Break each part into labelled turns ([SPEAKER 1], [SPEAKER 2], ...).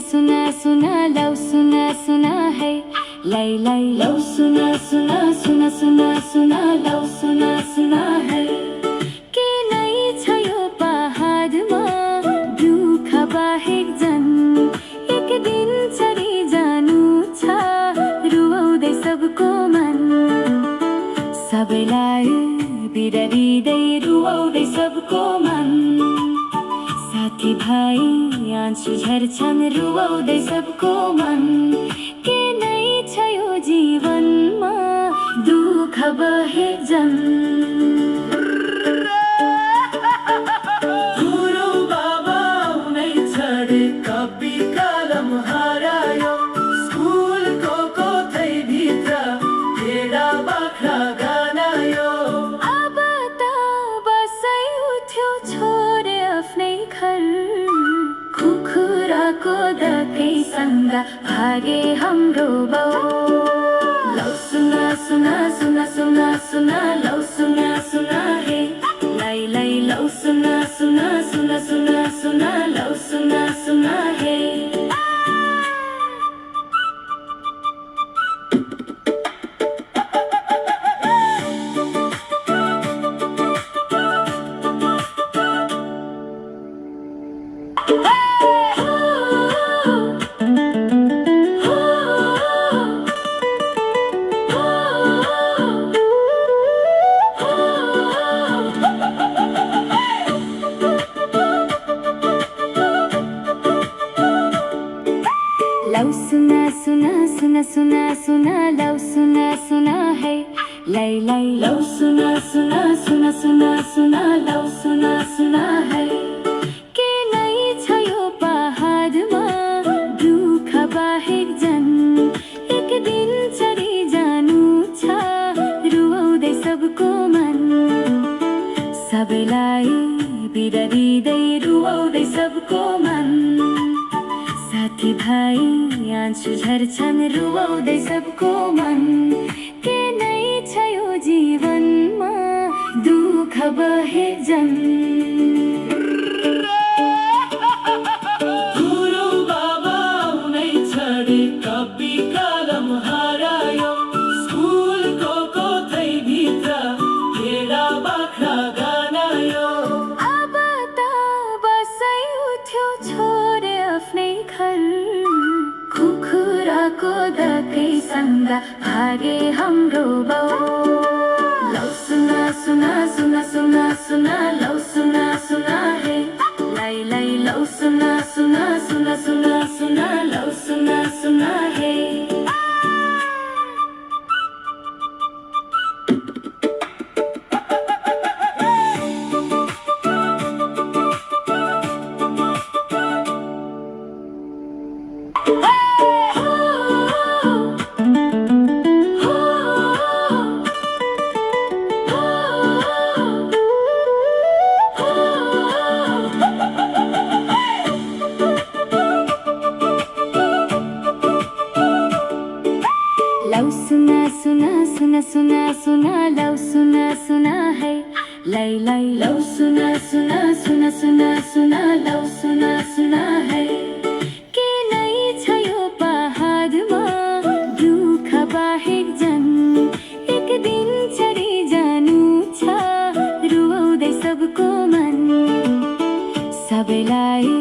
[SPEAKER 1] सुना सुना लौ सुना सुना है लै लै लौ सुना सुना सुना सुना सुना लौ सुना सुना है के नै छ यो पहाडमा दुःख बाहेक जन एक दिन चढी जानु छ रुवाउँदै सबको मन सबैलाई बिररिँदै रुवाउँदै सबको मन साथी भाइ आँसु झर्छन् रुवाउँदै सबको मन के नै छ यो जीवनमा दुःख बाहेक जन
[SPEAKER 2] गुरु बाबा उनै छाडे कपी कलम हरायो स्कुलको कोठैभित्र भेडा बाख्रा गानायो
[SPEAKER 1] अब त बसै उठ्यो छोडे आफ्नै घर कुखुराको दकेसँग भागे हाम्रो बाउ लौ सुना सुना सुना सुना सुना लौ सुना सुना हे लै लै लौ सुना सुना सुना सुना सुना लौ सुना सुना हे लौ सुना सुना सुना सुना सुना लौ सुना सुना है लै लै लौ सुना सुना सुना सुना सुना लौ सुना सुना है के नै छ यो पहाडमा दुःख बाहेक जन एक दिन चढी जानु छ रुवाउँदै सबको मन सबैलाई बिररिँदै रुवाउँदै सबको मन साथी भाइ आँसु झर्छन् रुवाउँदै सबको मन के नै छ यो जीवनमा दुःख बाहेक जन
[SPEAKER 2] गुरु बाबा उनै छाडे कपी कलम हरायो स्कुलको कोठैभित्र भेडा बाख्रा गानायो
[SPEAKER 1] अब त बसै उठ्यो छोडे आफ्नै घर कुखुराको दकेसँग भागे हाम्रो बाउ लौ सुना सुना सुना सुना सुना लौ सुना सुना हे लै लै लौ सुना सुना सुना सुना सुना लौ सुना सुना हे लौ सुना सुना सुना सुना सुना लौ सुना सुना है लै लै लौ सुना सुना सुना सुना सुना लौ सुना सुना है के नै छ यो पहाडमा दुःख बाहेक जन एक दिन चढी जानु छ रुवाउँदै सबको मन सबैलाई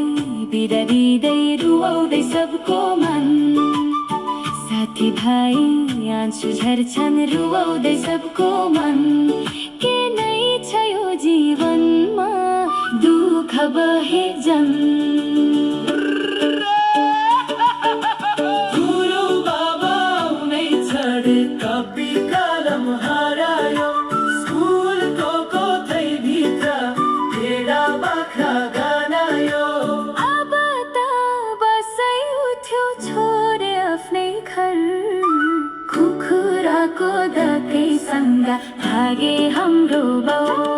[SPEAKER 1] बिररिँदै रुवाउँदै सबको मन साथी भाइ आँसु झर्छन् रुवाउँदै सबको मन के नै छ यो जीवनमा दुःख बाहेक जन
[SPEAKER 2] गुरु बाबा उनै छाडे कपी कलम हरायो स्कुलको कोठैभित्र भेडा बाख्रा गानायो
[SPEAKER 1] अब त बसै उठ्यो छोडे आफ्नै घर कुखुराको दकेसँग भागे हाम्रो बाउ